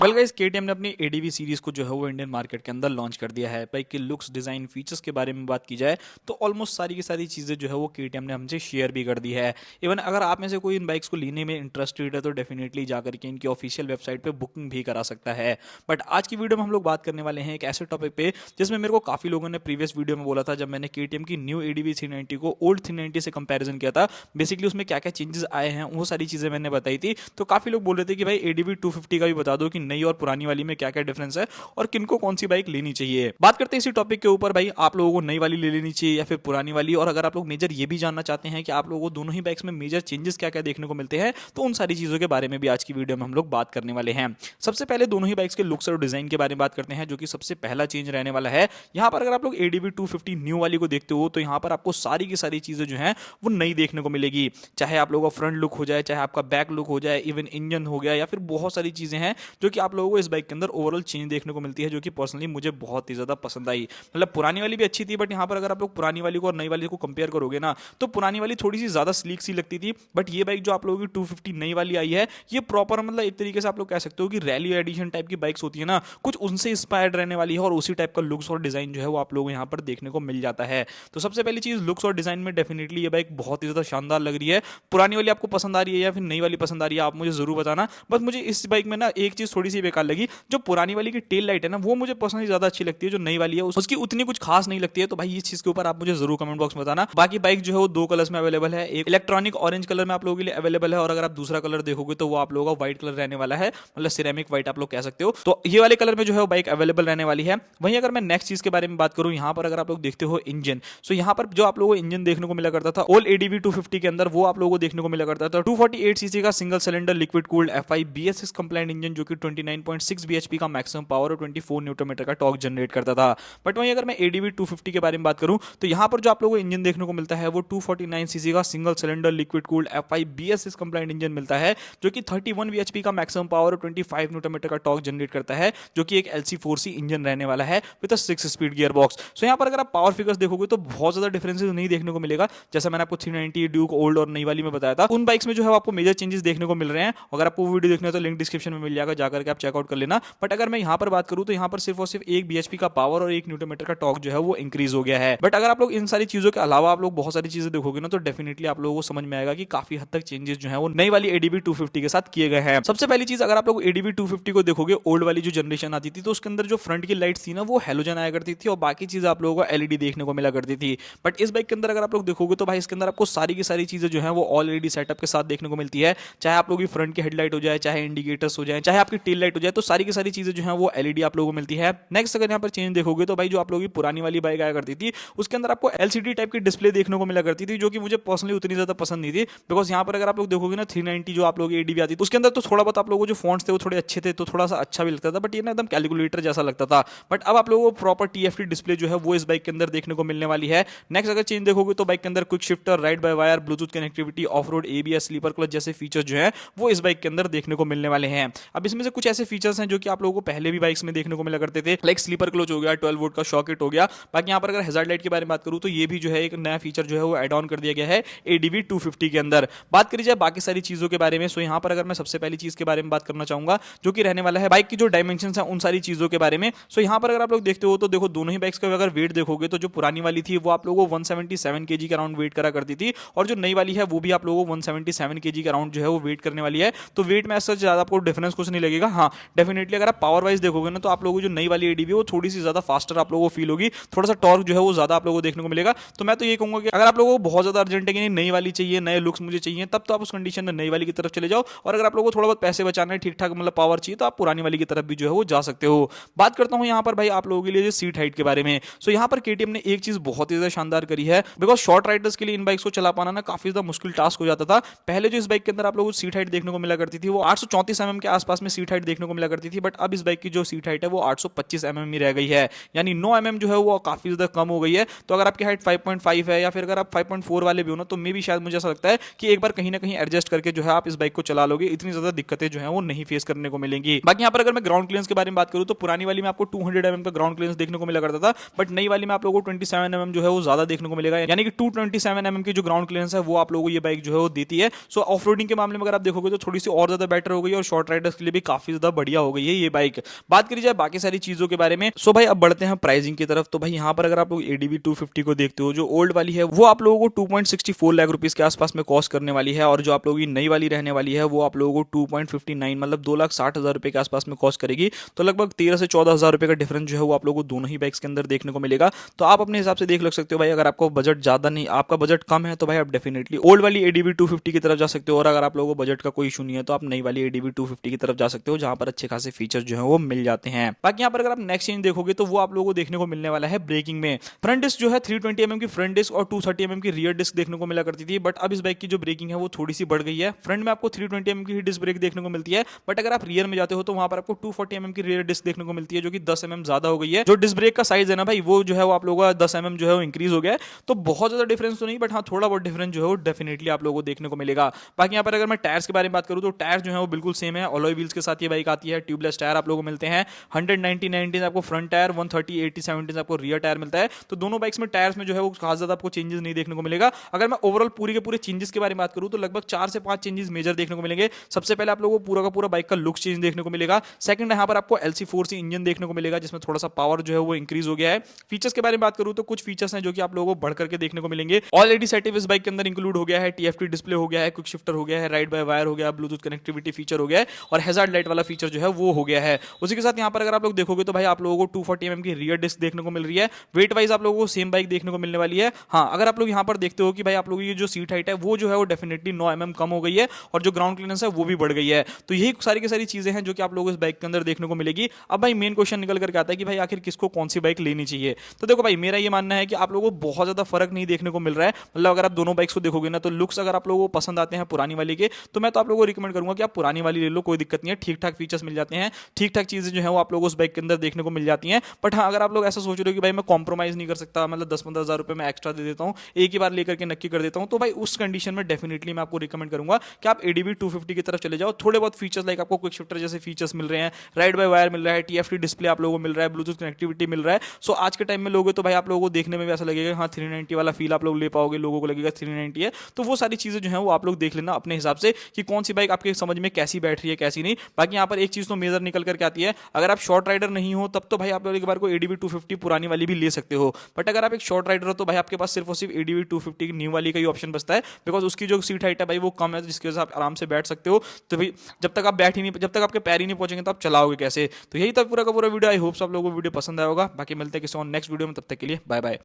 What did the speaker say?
Well guys, KTM ने अपनी ADV series को जो है वो इंडियन मार्केट के अंदर लॉन्च कर दिया है। बाइक के लुक्स, डिजाइन, फीचर्स के बारे में बात की जाए तो ऑलमोस्ट सारी की सारी चीजें जो है वो केटीएम ने हमसे शेयर भी कर दी है। इवन अगर आप में से कोई इन बाइक्स को लेने में इंटरेस्टेड है तो डेफिनेटली जाकर के इनकी ऑफिशियल वेबसाइट पे बुकिंग भी करा सकता है। बट आज की वीडियो में हम लोग बात करने वाले हैं एक ऐसे टॉपिक पे जिसमें मेरे को काफी लोगों ने प्रीवियस वीडियो में बोला था, जब मैंने केटीएम की न्यू एडीवी 390 को ओल्ड 390 से कंपैरिजन किया था, बेसिकली उसमें क्या क्या चेंजेस आए हैं वो सारी चीजें मैंने बताई थी। तो काफी लोग बोल रहे थे कि भाई एडीवी 250 का भी बता दो कि नई और पुरानी वाली में क्या क्या डिफरेंस है और किनको कौन सी बाइक लेनी चाहिए। बात करते हैं इसी टॉपिक के ऊपर, भाई आप लोगों को नई वाली ले लेनी चाहिए या फिर पुरानी वाली, और अगर आप लोग मेजर ये भी जानना चाहते हैं कि आप लोगों को दोनों ही बाइक्स में मेजर चेंजेस क्या क्या देखने को मिलते हैं, तो उन सारी चीजों के बारे में भी आज की वीडियो में हम लोग बात करने वाले हैं। सबसे पहले दोनों ही बाइक्स के लुक्स और डिजाइन के बारे में बात करते हैं, जो कि सबसे पहला चेंज रहने वाला है। यहाँ पर अगर आप लोग एडीवी 250 न्यू वाली को देखते हो तो यहाँ पर आपको सारी की सारी चीजें जो है वो नई देखने को मिलेगी। चाहे आप लोगों का फ्रंट लुक हो जाए, चाहे आपका बैक लुक हो जाए, इवन इंजन हो गया, या फिर बहुत सारी चीजें हैं जो कि आप लोगों को इस बाइक के अंदर ओवरऑल चेंज देखने को मिलती है, जो कि पर्सनली मुझे बहुत ही ज्यादा पसंद आई। मतलब पुरानी वाली भी अच्छी थी, बट यहाँ पर अगर आप लोग पुरानी वाली को और नई वाली को कंपेयर करोगे ना, तो पुरानी वाली थोड़ी सी ज्यादा स्लीक सी लगती थी। बट ये बाइक जो आप लोगों की 250 नई वाली आई है, ये प्रॉपर मतलब एक तरीके से आप लोग कह सकते हो कि रैली एडिशन टाइप की बाइक्स होती है ना, कुछ उनसे इंस्पायर्ड रहने वाली है, और उसी टाइप का लुक्स और डिजाइन जो है वो आप लोगों को यहाँ पर देखने को मिल जाता है। तो सबसे पहली चीज, लुक्स और डिजाइन में डेफिनेटली ये बाइक बहुत ही ज्यादा शानदार लग रही है। पुरानी वाली आपको पसंद आ रही है या फिर नई वाली पसंद आ रही है, आप मुझे जरूर बताना। बस मुझे इस बाइक में ना एक चीज थोड़ी सी बेकार लगी, जो पुरानी वाली की टेल लाइट है ना, वो मुझे पर्सनली ज्यादा अच्छी लगती है। जो नई वाली है उसकी उतनी कुछ खास नहीं लगती है। तो भाई इस चीज के ऊपर आप मुझे जरूर कमेंट बॉक्स में बताना। बाकी बाइक जो है वो दो कलर्स में अवेलेबल है, एक इलेक्ट्रॉनिक ऑरेंज कलर में आप लोगों के लिए अवेलेबल है, और अगर आप दूसरा कलर देखोगे तो वो आप लोगों का व्हाइट कलर रहने वाला है, मतलब सिरेमिक व्हाइट आप लोग कह सकते हो। तो ये वाले कलर में जो है वो बाइक अवेलेबल रहने वाली है। वहीं अगर मैं नेक्स्ट चीज के बारे में बात करूं, यहाँ पर अगर आप लोग देखते हो इंजन, सो यहाँ पर जो आप लोगों को इंजन देखने को मिला करता था ओल्ड एडीवी 250 के अंदर, वो आप लोगों को देखने को मिला करता था 248 सीसी का single cylinder liquid cooled F I BS6 compliant engine, जो कि 29.6 bhp का मैक्सिमम पावर और 24 न्यूटन मीटर का टॉर्क जनरेट करता था। बट वहीं अगर मैं एडीवी 250 के बारे में बात करूं तो यहाँ पर जो आप लोगों को इंजन देखने को मिलता है वो 249 सीसी का single cylinder liquid cooled F I BS6 compliant engine मिलता है, जो कि 31 bhp का मैक्सिमम पावर और 25 न्यूटन मीटर का टॉर्क जनरेट करता है, जो कि एक LC4C इंजन रहने वाला है विद 6 स्पीड गियर बॉक्स। सो यहाँ पर अगर आप पावर फिगर्स देखोगे तो बहुत ज्यादा डिफरेंसेस नहीं देखने को मिलेगा। जैसा मैंने आपको 390 ड्यूक ओल्ड और नई वाली में बताया था, उन बाइक्स में जो है आपको मेजर चेंजेस देखने को मिल रहे हैं। अगर आपको वीडियो देखना है तो लिंक डिस्क्रिप्शन में मिल जाएगा, जाकर के आप चेकआउट कर लेना। बट अगर मैं यहाँ पर बात करूँ तो यहाँ पर सिर्फ और सिर्फ 1 bhp का पावर और 1 न्यूटन मीटर का टॉर्क जो है वो इंक्रीज हो गया है। बट अगर आप लोग इन सारी चीजों के अलावा आप लोग बहुत सारी चीजें देखोगे ना, तो डेफिनेटली आप लोगों को समझ में आएगा कि काफी हद तक चेंजेस जो है वो नई वाली एडीवी 250 के साथ किए गए हैं। सबसे पहली चीज, अगर आप लोग एडीवी 250 को देखोगे, ओल्ड वाली जो जनरेशन आती थी तो उसके अंदर जो फ्रंट की लाइट्स थी ना वो हेलोजन आया करती थी, और बाकी चीजें आप लोगों को एलईडी देखने को मिला करती थी। बट इस बाइक के अंदर अगर आप लोग देखोगे तो भाई इसके अंदर आपको सारी की सारी चीजें जो है वो ऑल एलईडी सेटअप के साथ देखने को मिलती है। चाहे आप लोगों की फ्रंट की हेडलाइट हो जाए, चाहे इंडिकेटर्स हो जाए, चाहे आपकी टेल लाइट हो जाए, तो सारी की सारी चीजें जो है वो एलईडी आप लोगों को मिलती है। नेक्स्ट अगर यहाँ पर चेंज देखोगे तो भाई जो आप लोगों की पुरानी वाली बाइक आया करती थी उसके अंदर आपको एलसीडी टाइप की डिस्प्ले देखने को मिला करती थी, जो कि मुझे पर्सनली उतनी ज्यादा पसंद नहीं थी। बिकॉज यहाँ पर अगर आप लोग देखोगे ना 390 जो आप लोग एडीवी आती थी उसके अंदर तो थोड़ा बहुत आप लोगों को जो फॉन्ट्स थे वो थोड़े अच्छे थे, तो थोड़ा सा अच्छा भी लगता था, बट ये ना एकदम कैलकुलेटर जैसा लगता था। बट अब आप लोगों को प्रॉपर टीएफटी डिस्प्ले जो है वो इस बाइक के अंदर देखने को मिलने वाली है। नेक्स्ट अगर चेंज देखोगे तो बाइक के अंदर quick shifter, ride by wire, Bluetooth connectivity, of road ABS, slipper clutch जैसे फीचर जो है वो इस बाइक के अंदर देखने को मिलने वाले हैं। अब इसमें से कुछ ऐसे फीचर्स हैं जो कि आप लोगों को पहले भी बाइक्स में देखने को मिला करते थे, लाइक स्लीपर क्लच हो गया, 12 वोल्ट का शॉकेट हो गया। बाकी यहाँ पर अगर हैजार्ड लाइट के बारे में बात करूँ तो ये भी जो है एक नया फीचर जो है वो एड ऑन कर दिया गया है एडीवी 250 के अंदर। बात करी जाए बाकी सारी चीजों के बारे में, सो यहाँ पर अगर मैं सबसे पहली चीज के बारे में बात करना चाहूंगा जो कि रहने वाला है बाइक की जो डायमेंशन है उन सारी चीजों के बारे में। सो यहाँ पर अगर आप लोग देखते हो तो देखो दोनों ही बाइक्स का अगर वेट देखोगे तो जो पुरानी वाली थी वो आप लोगों को 177 kg के अराउंड वेट करा करती थी, और जो नई वाली है वो भी आप लोगों को 177 kg के अराउंड जो है वो वेट करने वाली है। तो वेट में ऐसा ज्यादा आपको डिफरेंस कुछ नहीं लगेगा। हाँ, डेफिनेटली अगर आप पावर वाइज देखोगे ना तो आप लोगों को जो नई वाली एडीवी वो थोड़ी सी ज्यादा फास्टर आप लोगों को फील होगी, थोड़ा सा टॉर्क जो है वो ज्यादा आप लोगों को देखने को मिलेगा। तो मैं तो ये कहूंगा कि अगर आप लोगों को बहुत ज्यादा अर्जेंट है कि नई वाली चाहिए, नए लुक्स मुझे चाहिए, तब तो आप उस कंडीशन में नई वाली की तरफ चले जाओ, और अगर आप लोगों को थोड़ा बहुत पैसे बचाना है, ठीक ठाक मतलब पावर चाहिए, तो आप पुरानी वाली की तरफ भी जो है वो जा सकते हो। बात करता हूं यहाँ पर भाई आप लोगों के लिए सीट हाइट के बारे में। सो यहाँ पर केटीएम ने एक चीज बहुत ही ज्यादा शानदार करी है, बिकॉज शॉर्ट राइडर्स के लिए इन बाइक्स को चला पाना ना काफी ज्यादा मुश्किल टास्क हो जाता था। पहले जो इस बाइक के अंदर आप लोगों को सीट हाइट देखने को मिला करती थी वो 834 mm के आसपास में सीट हाइट देखने को मिला करती थी, बट अब इस बाइक की जो सीट हाइट है वो 825 mm ही रह गई है, यानी 9 mm जो है वो काफी ज्यादा कम हो गई है। तो अगर आपकी हाइट 5.5 है या फिर अगर आप 5.4 वाले भी हो ना, तो मे भी शायद मुझे ऐसा लगता है कि एक बार कहीं ना कहीं एडजस्ट करके जो है आप इस बाइक को चला लोगे, इतनी ज्यादा दिक्कतें जो है वो नहीं फेस करने को मिलेंगी। बाकी यहाँ पर अगर मैं ग्राउंड क्लियरेंस के बारे में बात करूँ तो पुरानी वाली में आपको 200 mm का ग्राउंड क्लियरेंस देखने को मिला करता था, बट नई वाली में आप लोगों को 27 mm जो है वो ज्यादा देखने को मिलेगा, यानी कि 227 mm की जो ग्राउंड क्लियरेंस है वो आप लोगों को ये बाइक जो है वो देती है। सो ऑफ रोडिंग के मामले में अगर आप देखोगे तो थोड़ी सी और ज्यादा बेटर हो गई, और शॉर्ट राइडर्स के लिए भी काफी काफी ज्यादा बढ़िया हो गई है ये बाइक। बात करी जाए बाकी सारी चीजों के बारे में, सो भाई अब बढ़ते हैं प्राइसिंग की तरफ। तो भाई यहाँ पर अगर आप लोग एडीवी 250 को देखते हो, जो ओल्ड वाली है वो आप लोगों को 2.64 लाख रुपीस के आसपास में कॉस्ट करने वाली है, और जो आप लोगों की नई वाली रहने वाली है वो आप लोगों को 2.59 मतलब 2,60,000 रुपए के आसपास में कॉस्ट करेगी। तो लगभग 13 से 14,000 रुपए का डिफरेंस जो है वो आप लोगों को दोनों ही बाइक्स के अंदर देखने को मिलेगा। तो आप अपने हिसाब से देख लग सकते हो भाई, अगर आपको बजट ज्यादा नहीं, आपका बजट कम है, तो भाई आप डेफिनेटली ओल्ड वाली एडीवी 250 की तरफ जा सकते हो, और अगर आप लोगों को बजट का कोई इशू नहीं है तो आप नई वाली एडीवी 250 की तरफ जा सकते हो, जहां पर अच्छे खासे फीचर जो है वो मिल जाते हैं। बाकी यहाँ पर अगर आप नेक्स्ट चेंज देखोगे तो वो आप लोगों को देखने को मिलने वाला है ब्रेकिंग में। फ्रंट डिस्क जो है 320 mm की फ्रंट डिस्क और 230 mm की रियर डिस्क देखने को मिला करती थी, बट अब इस बाइक की जो ब्रेकिंग है वो थोड़ी सी बढ़ गई है। फ्रंट में आपको 320 mm की डिस्क ब्रेक देखने को मिलती है, बट अगर आप रियर में जाते हो तो वहां पर आपको 240 mm की रियर डिस्क देखने को मिलती है, जो कि 10 mm ज्यादा हो गई है। जो डिस्क ब्रेक का साइज है ना भाई, वो जो है वो आप लोगों का 10 mm जो है वो इंक्रीज हो गया है। तो बहुत ज्यादा डिफरेंस तो नहीं, बट हाँ थोड़ा बहुत डिफरेंस जो है वो डेफिनेटली आप लोगों को देखने को मिलेगा। बाकी यहाँ पर अगर मैं टायर्स के बारे में बात करूँ तो टायर जो है वो बिल्कुल सेम है, अलॉय व्हील्स के साथ ये बाइक आती है। ट्यूबलेस टायर आप लोगों को मिलते हैं, 190/90 आपको फ्रंट टायर, 130/80/70 आपको रियर टायर मिलता है। तो दोनों बाइक्स में टायर्स में जो है वो खास ज्यादा आपको चेंजेस नहीं देखने को मिलेगा। अगर मैं ओवरऑल पूरे के पूरे चेंजेस के बारे में बात करूं तो लगभग 4 से 5 चेंजेस मेजर देखने को मिलेंगे। सबसे पहले आप लोगों को पूरा का पूरा बाइक का लुक चेंज देखने को मिलेगा। सेकंड यहाँ पर आपको LC4C इंजन देखने को मिलेगा, जिसमें थोड़ा सा पावर जो है वो इंक्रीज हो गया है। फीचर्स के बारे में बात करूं तो कुछ फीचर्स हैं जो कि आप लोगों को बढ़ करके देखने को मिलेंगे। ऑलरेडी सेटिव इस बाइक के अंदर इंक्लूड हो गया है, TFT डिस्प्ले हो गया है, क्विक शिफ्टर हो गया है, राइड बाय वायर हो गया, ब्लूटूथ कनेक्टिविटी फीचर हो गया है, और हैजार्ड लाइट वाला फीचर जो है वो हो गया है। उसी के साथ यहाँ पर अगर आप लोग देखोगे तो भाई आप लोगों को 240 mm की रियर डिस्क देखने को मिल रही है। वेट वाइज आप लोगों को सेम बाइक देखने को मिलने वाली है। हाँ, अगर आप लोग यहाँ पर देखते हो कि भाई आप लोगों की जो सीट हाइट है वो जो है वो डेफिनेटली 9 mm कम हो गई है, और जो ग्राउंड क्लियरेंस है वो भी बढ़ गई है। तो यही सारी की सारी चीजें हैं जो कि आप लोगों को इस बाइक के अंदर देखने को मिलेगी। अब भाई मेन क्वेश्चन निकल करके आता है कि भाई आखिर किसको कौन सी बाइक लेनी चाहिए। तो देखो भाई, मेरा ये मानना है कि आप लोगों को बहुत ज्यादा फर्क नहीं देखने को मिल रहा है। मतलब अगर आप दोनों बाइक्स को देखोगे ना, तो लुक्स अगर आप लोगों को पसंद आते हैं पुरानी वाली के, तो मैं तो आप लोगों को रिकमेंड करूंगा कि आप पुरानी वाली ले लो, कोई दिक्कत नहीं है। ठीक ठाक फीचर्स मिल जाते हैं, ठीक ठाक चीजें जो है वो आप लोगों को उस बाइक के अंदर देखने को मिल जाती हैं। बट हाँ, अगर आप लोग ऐसा सोच रहे हो कि भाई मैं कॉम्प्रोमाइज नहीं कर सकता, मतलब 10-15 हज़ार रुपए मैं एक्स्ट्रा दे देता हूँ, एक ही बार लेकर के नक्की कर देता हूँ, तो भाई उस कंडीशन में डेफिनेटली मैं आपको रिकमेंड करूंगा कि आप एडीवी 250 की तरफ चले जाओ। थोड़े बहुत फीचर्स लाइक आपको क्विक शिफ्टर जैसे फीचर्स मिल रहे हैं, राइड बाय वायर मिल रहा है, TFT डिस्प्ले आप लोगों को मिल रहा है, ब्लूटूथ कनेक्टिविटी मिल रहा है। सो आज के टाइम में लोगे तो भाई आप लोगों को देखने में भी ऐसा लगेगा हाँ 390 वाला फील आप लोग ले पाओगे, लोगों को लगेगा 390 है। तो वो सारी चीजें जो है वो आप लोग देख लेना अपने हिसाब से कि कौन सी बाइक आपके समझ में कैसी बैठ रही है कैसी नहीं। बाकी यहाँ पर एक चीज तो मेजर निकल करके आती है, अगर आप शॉर्ट राइडर नहीं हो तब तो भाई आप लोग एक बार को एडीवी 250 पुरानी वाली भी ले सकते हो। बट अगर आप एक शॉर्ट राइडर हो तो भाई आपके पास सिर्फ और सिर्फ एडीवी 250 की न्यू वाली का ही ऑप्शन बचता है, बिकॉज उसकी जो सीट हाइट है भाई वो कम है, जिसकी वजह से आप आराम से बैठ सकते हो। तो भाई जब तक आप बैठ ही नहीं, जब तक आपके पैर ही नहीं पहुंचेंगे तो आप चलाओगे कैसे। तो यही था पूरा का पूरा वीडियो। आई होप आप लोगों को वीडियो पसंद आया होगा। बाकी मिलते हैं किसी और नेक्स्ट वीडियो में, तब तक के लिए बाय बाय।